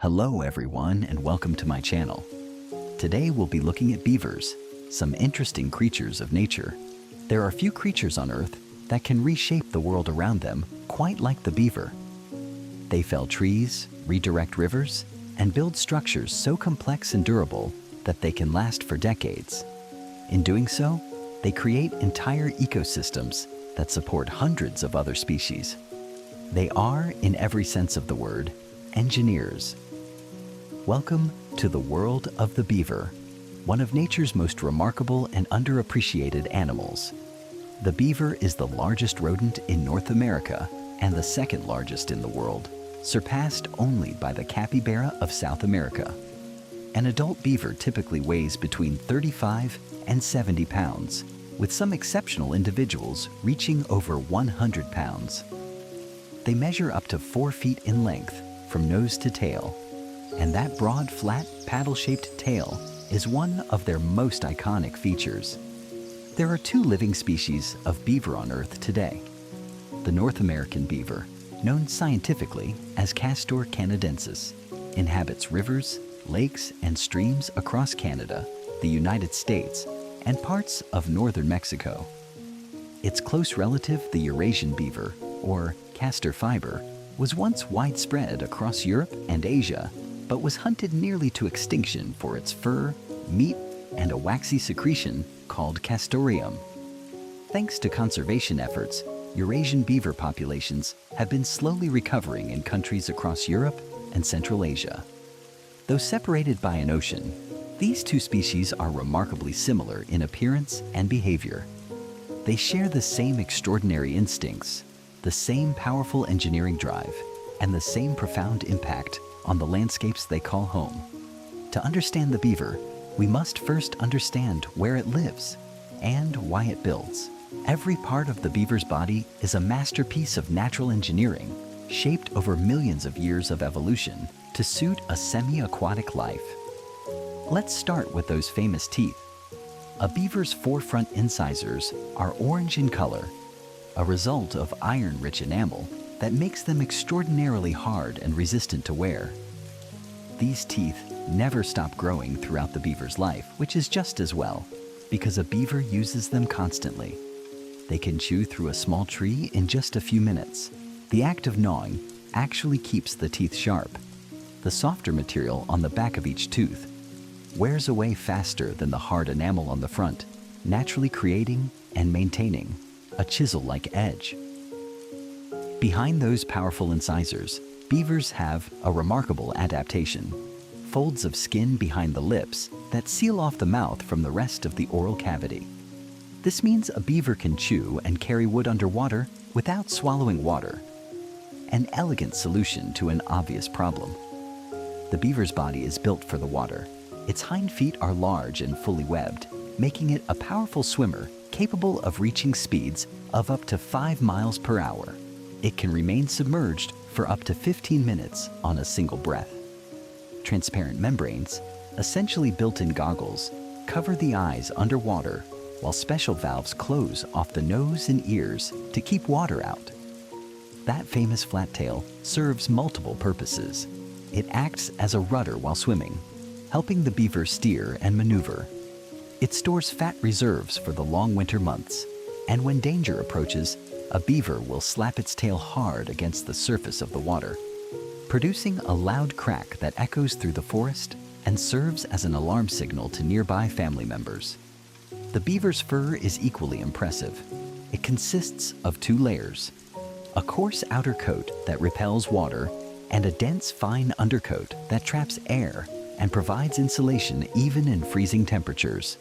Hello everyone and welcome to my channel. Today we'll be looking at beavers, some interesting creatures of nature. There are few creatures on Earth that can reshape the world around them quite like the beaver. They fell trees, redirect rivers, and build structures so complex and durable that they can last for decades. In doing so, they create entire ecosystems that support hundreds of other species. They are, in every sense of the word, engineers. Welcome to the world of the beaver, one of nature's most remarkable and underappreciated animals. The beaver is the largest rodent in North America and the second largest in the world, surpassed only by the capybara of South America. An adult beaver typically weighs between 35 and 70 pounds, with some exceptional individuals reaching over 100 pounds. They measure up to 4 feet in length from nose to tail, and that broad, flat, paddle-shaped tail is one of their most iconic features. There are 2 living species of beaver on Earth today. The North American beaver, known scientifically as Castor canadensis, inhabits rivers, lakes, and streams across Canada, the United States, and parts of northern Mexico. Its close relative, the Eurasian beaver, or castor fiber, was once widespread across Europe and Asia, but was hunted nearly to extinction for its fur, meat, and a waxy secretion called castoreum. Thanks to conservation efforts, Eurasian beaver populations have been slowly recovering in countries across Europe and Central Asia. Though separated by an ocean, these 2 species are remarkably similar in appearance and behavior. They share the same extraordinary instincts, the same powerful engineering drive, and the same profound impact on the landscapes they call home. To understand the beaver, we must first understand where it lives and why it builds. Every part of the beaver's body is a masterpiece of natural engineering, shaped over millions of years of evolution to suit a semi-aquatic life. Let's start with those famous teeth. A beaver's 4 front incisors are orange in color, a result of iron-rich enamel that makes them extraordinarily hard and resistant to wear. These teeth never stop growing throughout the beaver's life, which is just as well, because a beaver uses them constantly. They can chew through a small tree in just a few minutes. The act of gnawing actually keeps the teeth sharp. The softer material on the back of each tooth wears away faster than the hard enamel on the front, naturally creating and maintaining a chisel-like edge. Behind those powerful incisors, beavers have a remarkable adaptation: folds of skin behind the lips that seal off the mouth from the rest of the oral cavity. This means a beaver can chew and carry wood underwater without swallowing water. An elegant solution to an obvious problem. The beaver's body is built for the water. Its hind feet are large and fully webbed, making it a powerful swimmer capable of reaching speeds of up to 5 miles per hour. It can remain submerged for up to 15 minutes on a single breath. Transparent membranes, essentially built-in goggles, cover the eyes underwater, while special valves close off the nose and ears to keep water out. That famous flat tail serves multiple purposes. It acts as a rudder while swimming, helping the beaver steer and maneuver. It stores fat reserves for the long winter months, and when danger approaches, a beaver will slap its tail hard against the surface of the water, producing a loud crack that echoes through the forest and serves as an alarm signal to nearby family members. The beaver's fur is equally impressive. It consists of 2 layers: a coarse outer coat that repels water, and a dense, fine undercoat that traps air and provides insulation even in freezing temperatures.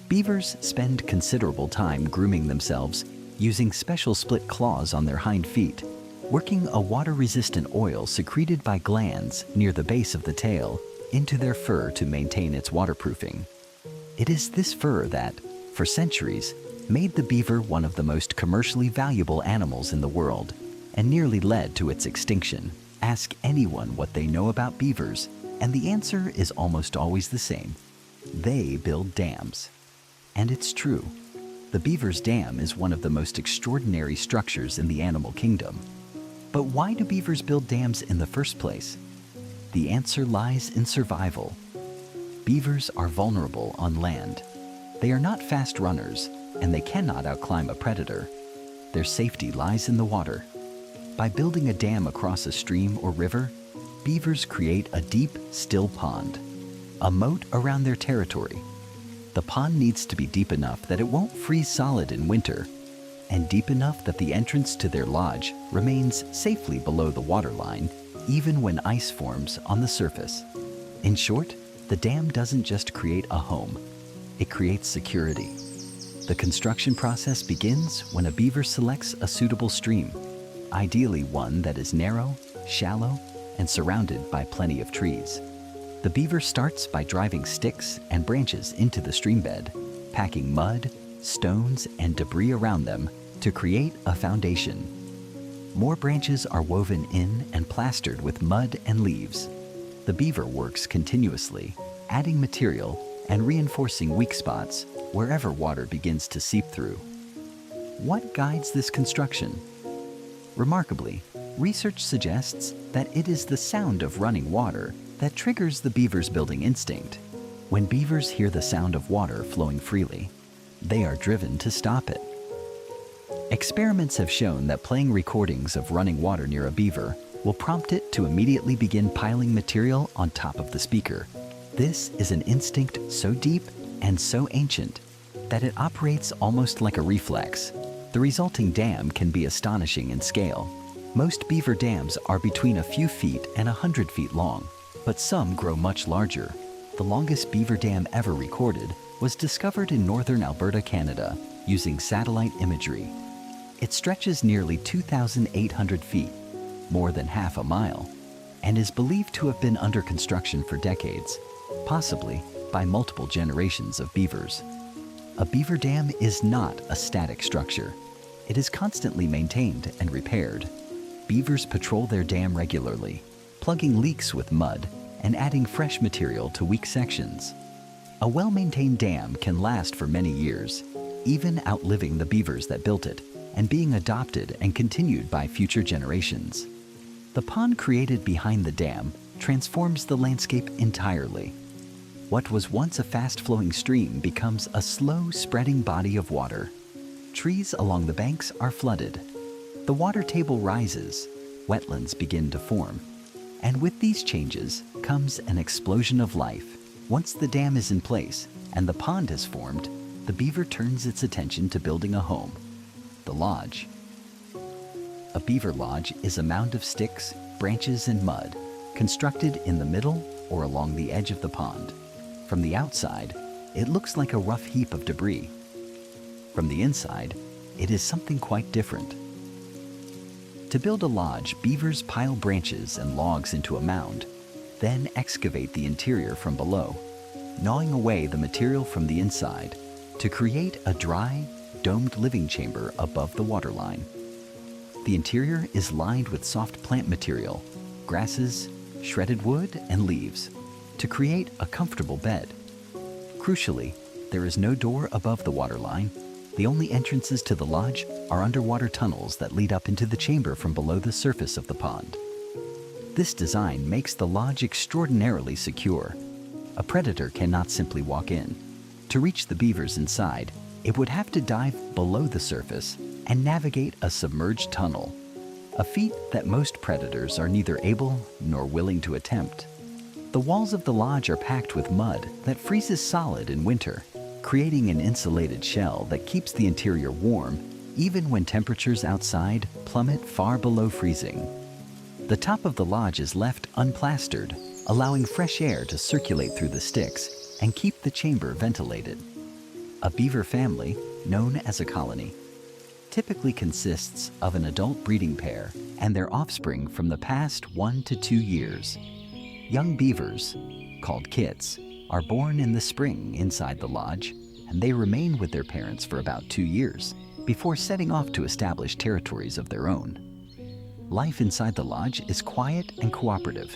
Beavers spend considerable time grooming themselves using special split claws on their hind feet, working a water-resistant oil secreted by glands near the base of the tail into their fur to maintain its waterproofing. It is this fur that, for centuries, made the beaver one of the most commercially valuable animals in the world and nearly led to its extinction. Ask anyone what they know about beavers, and the answer is almost always the same: they build dams. And it's true. The beaver's dam is one of the most extraordinary structures in the animal kingdom. But why do beavers build dams in the first place? The answer lies in survival. Beavers are vulnerable on land. They are not fast runners, and they cannot outclimb a predator. Their safety lies in the water. By building a dam across a stream or river, beavers create a deep, still pond, a moat around their territory. The pond needs to be deep enough that it won't freeze solid in winter, and deep enough that the entrance to their lodge remains safely below the waterline, even when ice forms on the surface. In short, the dam doesn't just create a home, it creates security. The construction process begins when a beaver selects a suitable stream, ideally one that is narrow, shallow, and surrounded by plenty of trees. The beaver starts by driving sticks and branches into the streambed, packing mud, stones, and debris around them to create a foundation. More branches are woven in and plastered with mud and leaves. The beaver works continuously, adding material and reinforcing weak spots wherever water begins to seep through. What guides this construction? Remarkably, research suggests that it is the sound of running water that triggers the beaver's building instinct. When beavers hear the sound of water flowing freely, they are driven to stop it. Experiments have shown that playing recordings of running water near a beaver will prompt it to immediately begin piling material on top of the speaker. This is an instinct so deep and so ancient that it operates almost like a reflex. The resulting dam can be astonishing in scale. Most beaver dams are between a few feet and 100 feet long, but some grow much larger. The longest beaver dam ever recorded was discovered in northern Alberta, Canada, using satellite imagery. It stretches nearly 2,800 feet, more than half a mile, and is believed to have been under construction for decades, possibly by multiple generations of beavers. A beaver dam is not a static structure. It is constantly maintained and repaired. Beavers patrol their dam regularly, plugging leaks with mud and adding fresh material to weak sections. A well-maintained dam can last for many years, even outliving the beavers that built it, and being adopted and continued by future generations. The pond created behind the dam transforms the landscape entirely. What was once a fast-flowing stream becomes a slow-spreading body of water. Trees along the banks are flooded. The water table rises, wetlands begin to form, and with these changes comes an explosion of life. Once the dam is in place and the pond has formed, the beaver turns its attention to building a home, the lodge. A beaver lodge is a mound of sticks, branches, and mud, constructed in the middle or along the edge of the pond. From the outside, it looks like a rough heap of debris. From the inside, it is something quite different. To build a lodge, beavers pile branches and logs into a mound, then excavate the interior from below, gnawing away the material from the inside to create a dry, domed living chamber above the waterline. The interior is lined with soft plant material, grasses, shredded wood, and leaves to create a comfortable bed. Crucially, there is no door above the waterline. The only entrances to the lodge are underwater tunnels that lead up into the chamber from below the surface of the pond. This design makes the lodge extraordinarily secure. A predator cannot simply walk in. To reach the beavers inside, it would have to dive below the surface and navigate a submerged tunnel, a feat that most predators are neither able nor willing to attempt. The walls of the lodge are packed with mud that freezes solid in winter, creating an insulated shell that keeps the interior warm even when temperatures outside plummet far below freezing. The top of the lodge is left unplastered, allowing fresh air to circulate through the sticks and keep the chamber ventilated. A beaver family, known as a colony, typically consists of an adult breeding pair and their offspring from the past 1 to 2 years. Young beavers, called kits, are born in the spring inside the lodge, and they remain with their parents for about 2 years before setting off to establish territories of their own. Life inside the lodge is quiet and cooperative.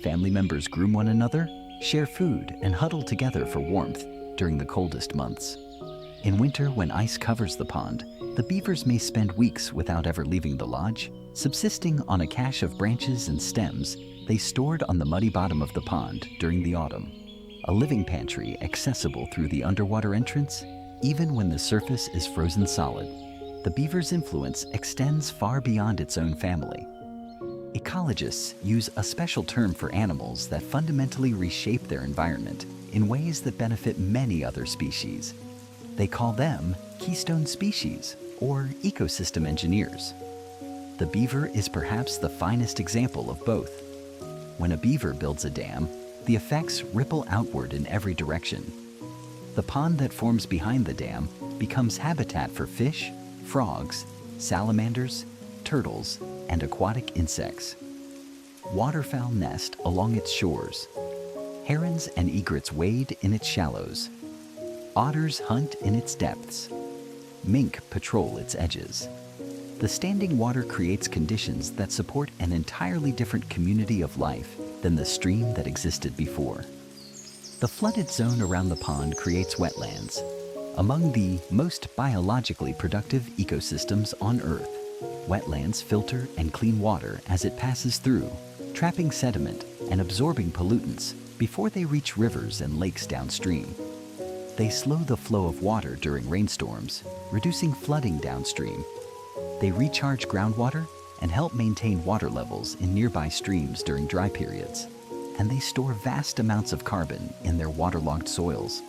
Family members groom one another, share food, and huddle together for warmth during the coldest months. In winter, when ice covers the pond, the beavers may spend weeks without ever leaving the lodge, subsisting on a cache of branches and stems They stored on the muddy bottom of the pond during the autumn, a living pantry accessible through the underwater entrance, even when the surface is frozen solid. The beaver's influence extends far beyond its own family. Ecologists use a special term for animals that fundamentally reshape their environment in ways that benefit many other species. They call them keystone species or ecosystem engineers. The beaver is perhaps the finest example of both. When a beaver builds a dam, the effects ripple outward in every direction. The pond that forms behind the dam becomes habitat for fish, frogs, salamanders, turtles, and aquatic insects. Waterfowl nest along its shores. Herons and egrets wade in its shallows. Otters hunt in its depths. Mink patrol its edges. The standing water creates conditions that support an entirely different community of life than the stream that existed before. The flooded zone around the pond creates wetlands, among the most biologically productive ecosystems on Earth. Wetlands filter and clean water as it passes through, trapping sediment and absorbing pollutants before they reach rivers and lakes downstream. They slow the flow of water during rainstorms, reducing flooding downstream. They recharge groundwater and help maintain water levels in nearby streams during dry periods. And they store vast amounts of carbon in their waterlogged soils,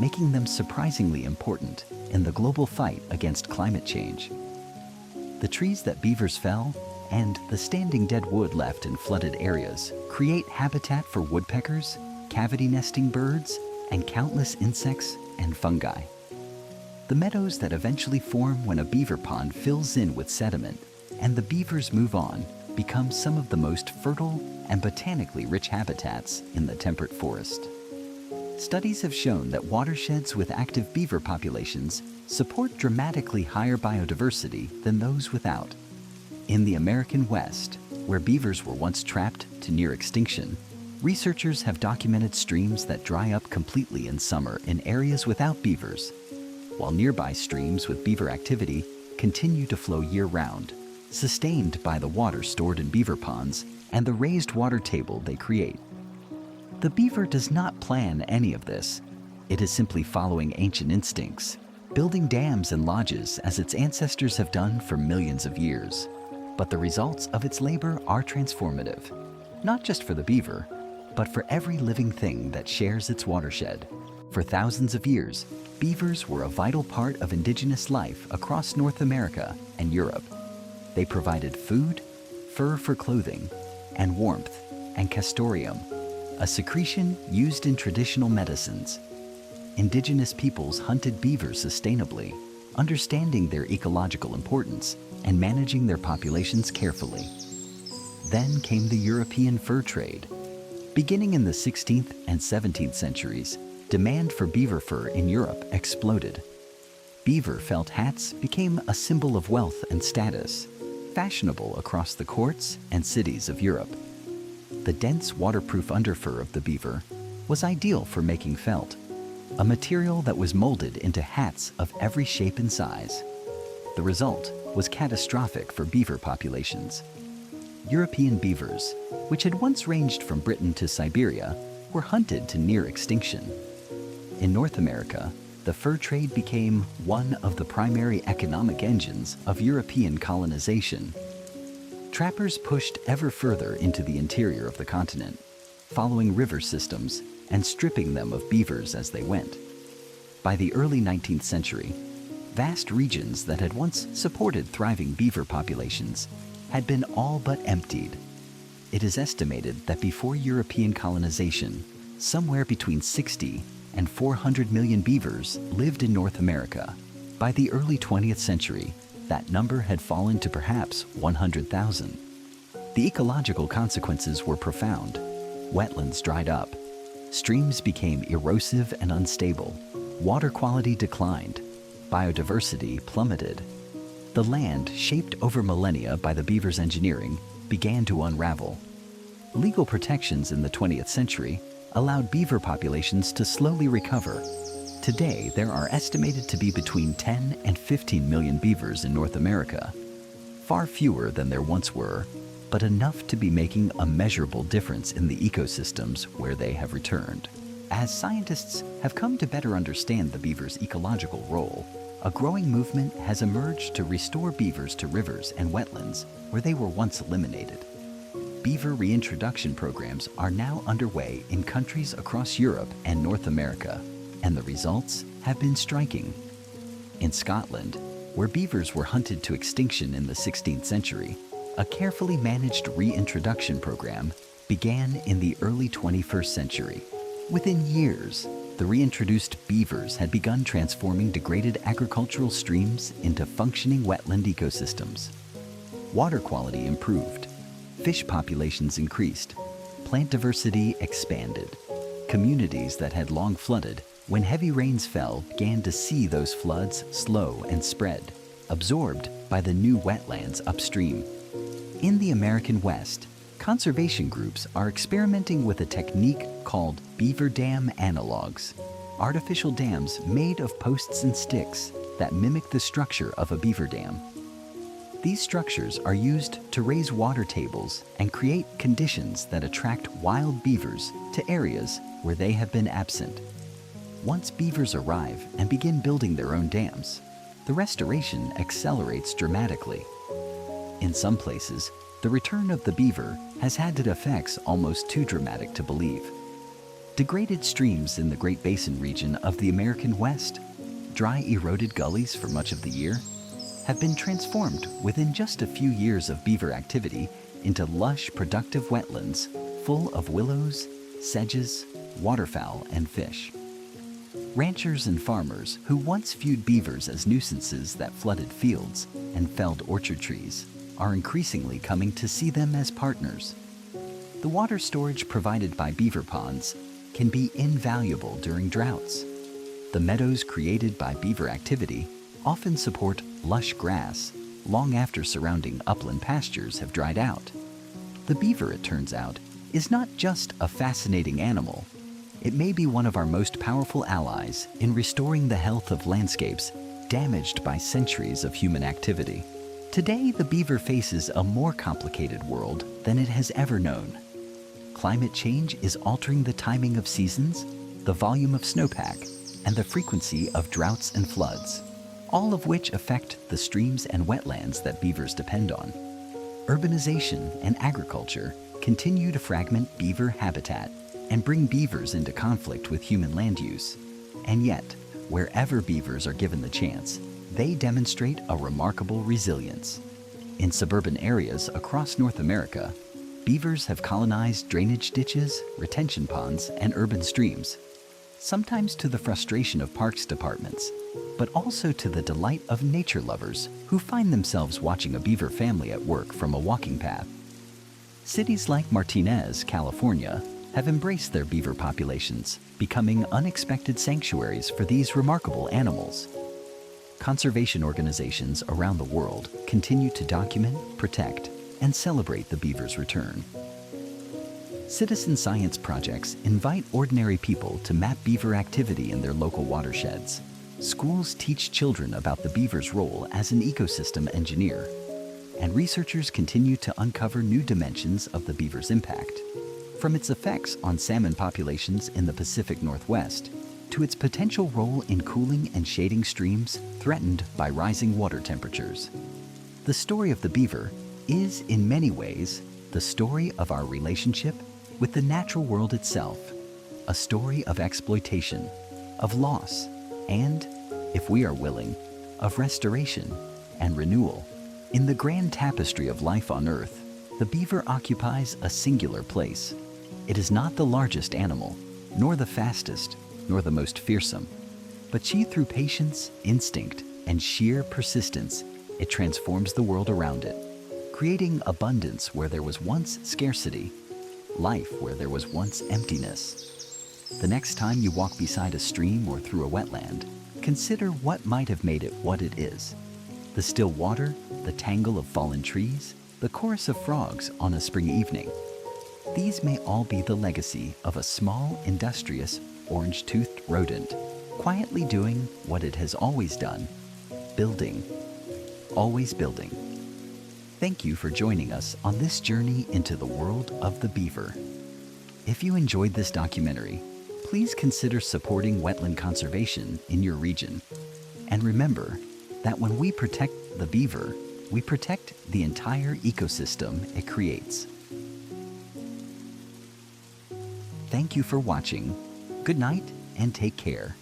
making them surprisingly important in the global fight against climate change. The trees that beavers fell and the standing dead wood left in flooded areas create habitat for woodpeckers, cavity-nesting birds, and countless insects and fungi. The meadows that eventually form when a beaver pond fills in with sediment and the beavers move on become some of the most fertile and botanically rich habitats in the temperate forest. Studies have shown that watersheds with active beaver populations support dramatically higher biodiversity than those without. In the American West, where beavers were once trapped to near extinction, researchers have documented streams that dry up completely in summer in areas without beavers, while nearby streams with beaver activity continue to flow year-round, sustained by the water stored in beaver ponds and the raised water table they create. The beaver does not plan any of this. It is simply following ancient instincts, building dams and lodges as its ancestors have done for millions of years. But the results of its labor are transformative, not just for the beaver, but for every living thing that shares its watershed. For thousands of years, beavers were a vital part of indigenous life across North America and Europe. They provided food, fur for clothing, and warmth, and castoreum, a secretion used in traditional medicines. Indigenous peoples hunted beavers sustainably, understanding their ecological importance and managing their populations carefully. Then came the European fur trade. Beginning in the 16th and 17th centuries, demand for beaver fur in Europe exploded. Beaver felt hats became a symbol of wealth and status, fashionable across the courts and cities of Europe. The dense, waterproof underfur of the beaver was ideal for making felt, a material that was molded into hats of every shape and size. The result was catastrophic for beaver populations. European beavers, which had once ranged from Britain to Siberia, were hunted to near extinction. In North America, the fur trade became one of the primary economic engines of European colonization. Trappers pushed ever further into the interior of the continent, following river systems and stripping them of beavers as they went. By the early 19th century, vast regions that had once supported thriving beaver populations had been all but emptied. It is estimated that before European colonization, somewhere between 60 and 400 million beavers lived in North America. By the early 20th century, that number had fallen to perhaps 100,000. The ecological consequences were profound. Wetlands dried up. Streams became erosive and unstable. Water quality declined. Biodiversity plummeted. The land, shaped over millennia by the beaver's engineering, began to unravel. Legal protections in the 20th century allowed beaver populations to slowly recover. Today, there are estimated to be between 10 and 15 million beavers in North America, far fewer than there once were, but enough to be making a measurable difference in the ecosystems where they have returned. As scientists have come to better understand the beaver's ecological role, a growing movement has emerged to restore beavers to rivers and wetlands where they were once eliminated. Beaver reintroduction programs are now underway in countries across Europe and North America, and the results have been striking. In Scotland, where beavers were hunted to extinction in the 16th century, a carefully managed reintroduction program began in the early 21st century. Within years, the reintroduced beavers had begun transforming degraded agricultural streams into functioning wetland ecosystems. Water quality improved, fish populations increased, plant diversity expanded. Communities that had long flooded, when heavy rains fell, began to see those floods slow and spread, absorbed by the new wetlands upstream. In the American West, conservation groups are experimenting with a technique called beaver dam analogs, artificial dams made of posts and sticks that mimic the structure of a beaver dam. These structures are used to raise water tables and create conditions that attract wild beavers to areas where they have been absent. Once beavers arrive and begin building their own dams, the restoration accelerates dramatically. In some places, the return of the beaver has had effects almost too dramatic to believe. Degraded streams in the Great Basin region of the American West, dry, eroded gullies for much of the year, have been transformed within just a few years of beaver activity into lush, productive wetlands full of willows, sedges, waterfowl, and fish. Ranchers and farmers who once viewed beavers as nuisances that flooded fields and felled orchard trees are increasingly coming to see them as partners. The water storage provided by beaver ponds can be invaluable during droughts. The meadows created by beaver activity often support lush grass long after surrounding upland pastures have dried out. The beaver, it turns out, is not just a fascinating animal. It may be one of our most powerful allies in restoring the health of landscapes damaged by centuries of human activity. Today, the beaver faces a more complicated world than it has ever known. Climate change is altering the timing of seasons, the volume of snowpack, and the frequency of droughts and floods, all of which affect the streams and wetlands that beavers depend on. Urbanization and agriculture continue to fragment beaver habitat and bring beavers into conflict with human land use. And yet, wherever beavers are given the chance, they demonstrate a remarkable resilience. In suburban areas across North America, beavers have colonized drainage ditches, retention ponds, and urban streams, sometimes to the frustration of parks departments, but also to the delight of nature lovers who find themselves watching a beaver family at work from a walking path. Cities like Martinez, California, have embraced their beaver populations, becoming unexpected sanctuaries for these remarkable animals. Conservation organizations around the world continue to document, protect, and celebrate the beaver's return. Citizen science projects invite ordinary people to map beaver activity in their local watersheds. Schools teach children about the beaver's role as an ecosystem engineer, and researchers continue to uncover new dimensions of the beaver's impact, from its effects on salmon populations in the Pacific Northwest to its potential role in cooling and shading streams threatened by rising water temperatures. The story of the beaver is, in many ways, the story of our relationship with the natural world itself, a story of exploitation, of loss, and, if we are willing, of restoration and renewal. In the grand tapestry of life on Earth, the beaver occupies a singular place. It is not the largest animal, nor the fastest, nor the most fearsome, but through patience, instinct, and sheer persistence, it transforms the world around it, creating abundance where there was once scarcity, life where there was once emptiness. The next time you walk beside a stream or through a wetland, consider what might have made it what it is. The still water, the tangle of fallen trees, the chorus of frogs on a spring evening. These may all be the legacy of a small, industrious, orange-toothed rodent, quietly doing what it has always done, building, always building. Thank you for joining us on this journey into the world of the beaver. If you enjoyed this documentary, please consider supporting wetland conservation in your region. And remember that when we protect the beaver, we protect the entire ecosystem it creates. Thank you for watching. Good night and take care.